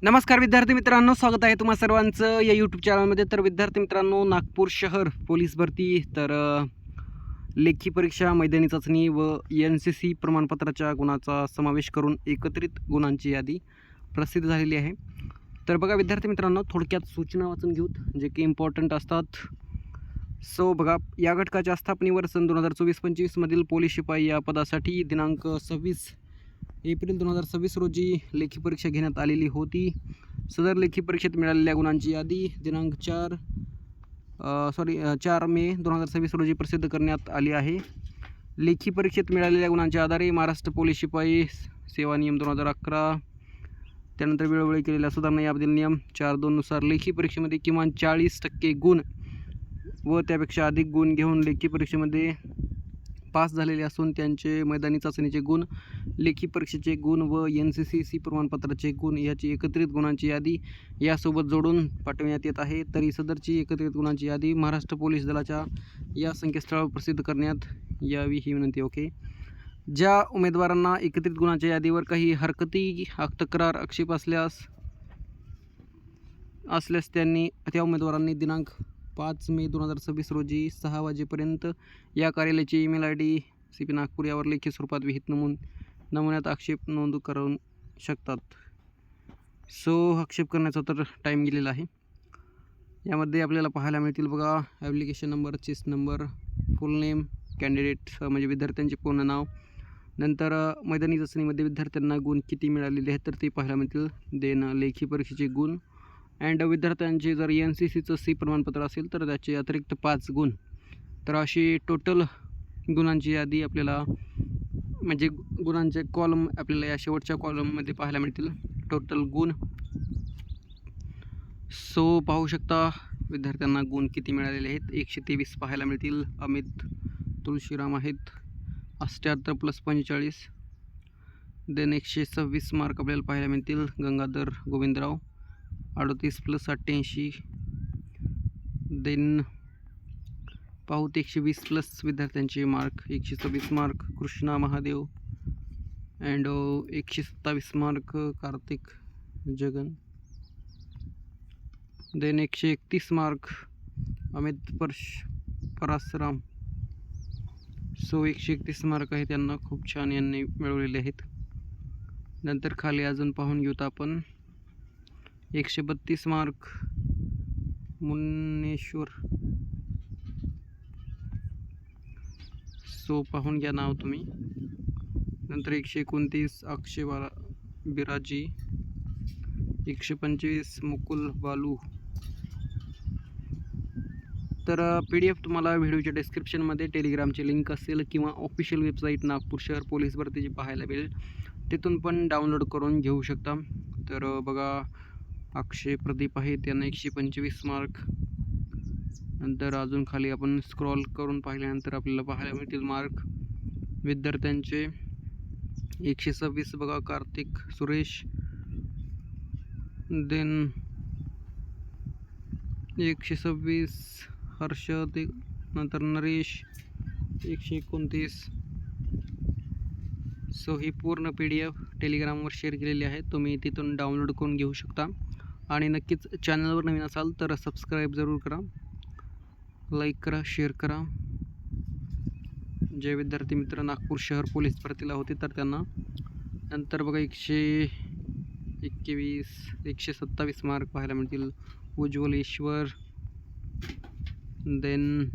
नमस्कार विद्यार्थी मित्रांनो, स्वागत आहे तुम्हा सर्वांचं या यूट्यूब चॅनलमध्ये. तर विद्यार्थी मित्रांनो, नागपूर शहर पोलीस भरती तर लेखी परीक्षा, मैदानी चाचणी व NCC प्रमाणपत्राच्या गुणाचा समावेश करून एकत्रित गुणांची यादी प्रसिद्ध झालेली आहे. तर बघा विद्यार्थी मित्रांनो, थोडक्यात सूचना वाचून घेऊत जे की इम्पॉर्टंट असतात. सो बघा, या घटकाच्या स्थापनेवर सन 2024-25 मधील पोलीस शिपाई या पदासाठी दिनांक 26 एप्रिल 2026 रोजी लेखी परीक्षा घेण्यात आलेली होती. सदर लेखी परीक्षेत मिळालेल्या गुणांची यादी दिनांक 4 मे 2026 रोजी प्रसिद्ध करण्यात आली आहे. लेखी परीक्षेत मिळालेल्या गुणांच्या आधारे महाराष्ट्र पोलीस शिपाई सेवा नियम 2011, त्यानंतर वेळोवेळी केलेल्या सुधारणा याबद्दल नियम 4(2) नुसार लेखी परीक्षेमध्ये किमान 40% गुण व त्यापेक्षा अधिक गुण घेऊन लेखी परीक्षेमध्ये पास झालेले असून त्यांचे मैदानी चाचणीचे गुण, लेखी परीक्षेचे गुण व NCC प्रमाणपत्राचे गुण याची एकत्रित गुणांची यादी यासोबत जोडून पाठविण्यात येत आहे. तरी सदरची एकत्रित गुणांची यादी महाराष्ट्र पोलीस दलाच्या या संकेतस्थळावर प्रसिद्ध करण्यात यावी ही विनंती. ओके. ज्या उमेदवारांना एकत्रित गुणांच्या यादीवर काही हरकती, तक्रार, आक्षेप असल्यास त्यांनी त्या उमेदवारांनी दिनांक 5 मे 2026 रोजी 6 वाजेपर्यंत या कार्यालयाची ईमेल ID CP नागपूर यावर लेखी स्वरूपात विहित नमुन्यात आक्षेप नोंद करू शकतात. सो आक्षेप करण्याचा तर टाईम गेलेला आहे. यामध्ये आपल्याला पाहायला मिळतील बघा, ॲप्लिकेशन नंबर, चेस नंबर, फुल नेम, कॅन्डिडेट म्हणजे विद्यार्थ्यांचे पूर्ण नाव, नंतर मैदानी चाचणीमध्ये विद्यार्थ्यांना गुण किती मिळालेले आहेत तर ते पाहायला मिळतील. देन लेखी परीक्षेचे गुण अँड विद्यार्थ्यांचे जर NCCचं C प्रमाणपत्र असेल तर त्याचे अतिरिक्त 5 गुण. तर अशी टोटल गुणांची यादी आपल्याला म्हणजे गुणांचे कॉलम आपल्याला या शेवटच्या कॉलममध्ये पाहायला मिळतील, टोटल गुण. सो पाहू शकता विद्यार्थ्यांना गुण किती मिळालेले आहेत. 123 पाहायला मिळतील. अमित तुळशीराम आहेत 78 + 45. देन 126 मार्क आपल्याला पाहायला मिळतील. गंगाधर गोविंदराव 38 + 88. देन पाहूत 120 प्लस विद्यार्थ्यांचे mark, 126 mark Krishna Mahadev and 127 mark Kartik Jagan. Then 131 mark Amit Parasram. So 131 mark आहे त्यांना, खूप छान यांनी मिळवलेले आहेत. नंतर खाली अजून पाहून घेऊत आपण. 132 मार्क मुन्नेश्वर. सो पाहून घ्या नाव तुम्ही. नंतर 129 अक्षय बिराजी, 125 मुकुल बालू. तर PDF तुम्हाला व्हिडिओच्या डिस्क्रिप्शनमध्ये टेलिग्रामची लिंक असेल किंवा ऑफिशियल वेबसाईट नागपूर शहर पोलीस भरतीची पाहायला मिळेल, तिथून पण डाउनलोड करून घेऊ शकता. तर बघा, अक्षय प्रदीप आहे, त्यांना 125 मार्क. नंतर अजून खाली आपण स्क्रॉल करून पाहिल्यानंतर आपल्याला पाहायला मिळतील मार्क विद्यार्थ्यांचे. 126 बघा कार्तिक सुरेश. देन 126 हर्षद, नंतर नरेश 129. सो ही पूर्ण PDF टेलिग्रामवर शेअर केलेली आहे, तुम्ही तिथून डाउनलोड करून घेऊ शकता. आणि नक्कीच चॅनलवर नवीन असाल तर सबस्क्राईब जरूर करा, लाईक करा, शेअर करा. जे विद्यार्थी मित्र नागपूर शहर पोलीस भरतीला होते तर त्यांना. नंतर बघा 121 127 मार्क पाहायला मिळतील उज्ज्वल ईश्वर. देन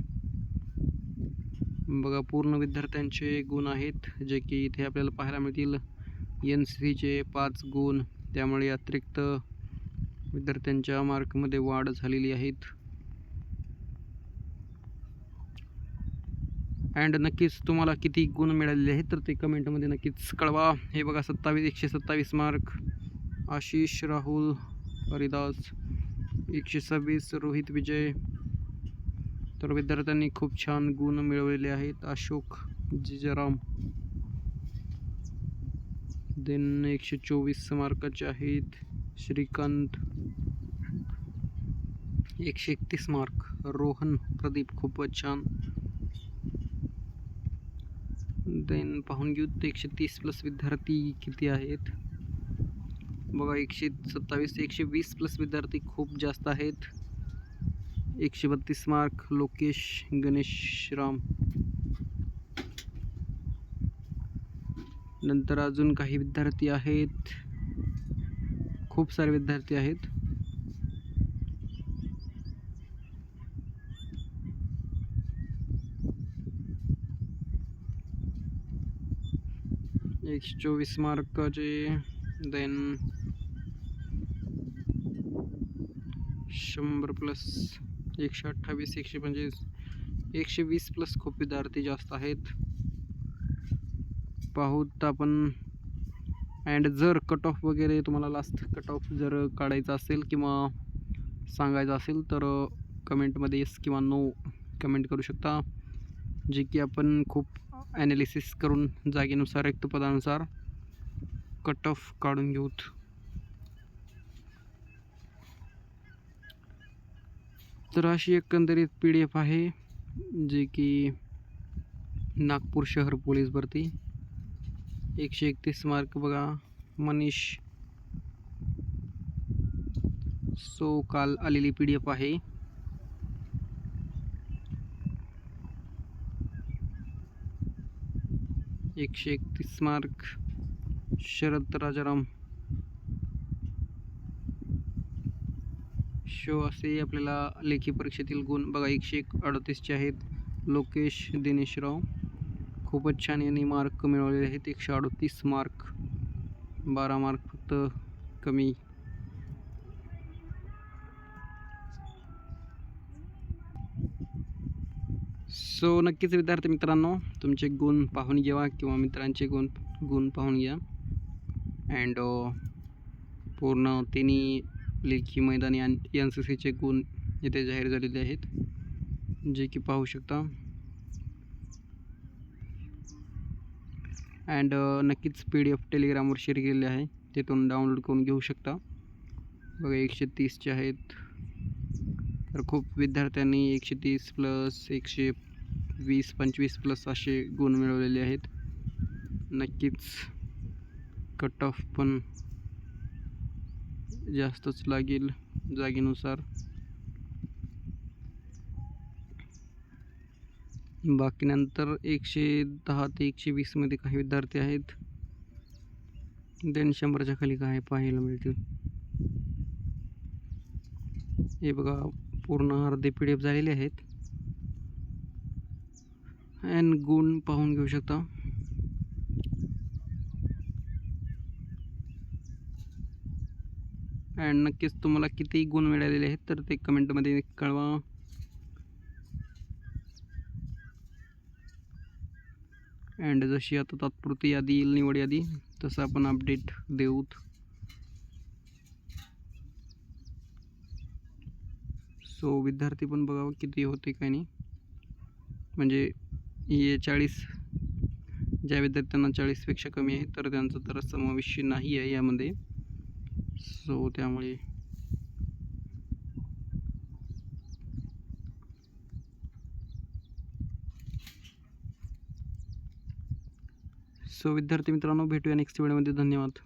बघा पूर्ण विद्यार्थ्यांचे गुण आहेत जे की इथे आपल्याला पाहायला मिळतील. NCCचे 5 गुण, त्यामुळे अतिरिक्त विद्यार्थ्यांच्या मार्कमध्ये वाढ झालेली आहेत. अँड नक्कीच तुम्हाला किती गुण मिळालेले आहेत तर ते कमेंटमध्ये नक्कीच कळवा. हे बघा 127 मार्क आशिष राहुल हरिदास, 126 रोहित विजय. तर विद्यार्थ्यांनी खूप छान गुण मिळवलेले आहेत. अशोक जिजाराम. देन 124 मार्काचे आहेत श्रीकांत. 131 मार्क रोहन प्रदीप, खूपच छान. देन पाहून घेऊ 130 प्लस विद्यार्थी किती आहेत. बघा 127 120 प्लस विद्यार्थी खूप जास्त आहेत. 132 मार्क लोकेश गणेशराम. नंतर अजून काही विद्यार्थी आहेत, खूप सारे विद्यार्थी आहेत. एक 24 मार्काचे, देन 100 प्लस 128 125 120 प्लस खूप विद्यार्थी जास्त आहेत. पाहूत आपण. अँड जर कट ऑफ वगैरे तुम्हाला लास्ट कट ऑफ जर काढायचा असेल किंवा सांगायचं असेल तर कमेंटमध्ये येस किंवा नो कमेंट करू शकता, जे की आपण खूप ॲनालिसिस करून जागेनुसार रिक्त पदानुसार कट ऑफ काढून घेऊत. तर अशी एकंदरीत PDF आहे, जे की नागपूर शहर पोलीस भरती 131 मार्क. बघा मनीष. सो काल आलेली PDF आहे. एकशे 131 मार्क शरद राजाराम. शो असे आपल्याला लेखी परीक्षेतील गुण बघा 138चे आहेत. लोकेश दिनेशराव खूपच छान यांनी मार्क मिळवलेले आहेत. 138 मार्क, 12 मार्क फक्त कमी. सो नक्कीच विद्यार्थी मित्रांनो, तुमचे गुण पाहून घ्या किंवा मित्रांचे गुण पाहून घ्या. अँड पूर्ण तिन्ही लेखी मैदानी आणि NCCचे गुण इथे जाहीर झालेले आहेत, जे की पाहू शकता. अँड नक्कीच PDF टेलिग्रामवर शेअर केलेले आहे, तिथून डाउनलोड करून घेऊ शकता. बघा 130चे आहेत. तर खूप विद्यार्थ्यांनी 130 प्लस 120 25 प्लस असे गुण मिळवलेले आहेत. नक्कीच कट ऑफ पण जास्तच लागेल जागेनुसार. बाकी नंतर 110 ते 120 मध्ये काही विद्यार्थी आहेत. देन 100च्या खाली काय पाहायला मिळतील. हे बघा पूर्ण अर्धे PDF झालेले आहेत. अँड गुण पाहून घेऊ शकता. अँड नक्कीच तुम्हाला किती गुण मिळालेले आहेत तर ते कमेंटमध्ये कळवा. अँड जशी आता तात्पुरती यादी येईल, निवड यादी, तसं आपण अपडेट देऊत. सो विद्यार्थी पण बघावं किती होते काय नाही. म्हणजे हे 40, ज्या विद्यार्थ्यांना 40पेक्षा कमी आहे तर त्यांचा तर समावेश नाही आहे यामध्ये. सो त्यामुळे विद्यार्थी मित्रांनो, भेटूया नेक्स्ट व्हिडिओमध्ये. धन्यवाद.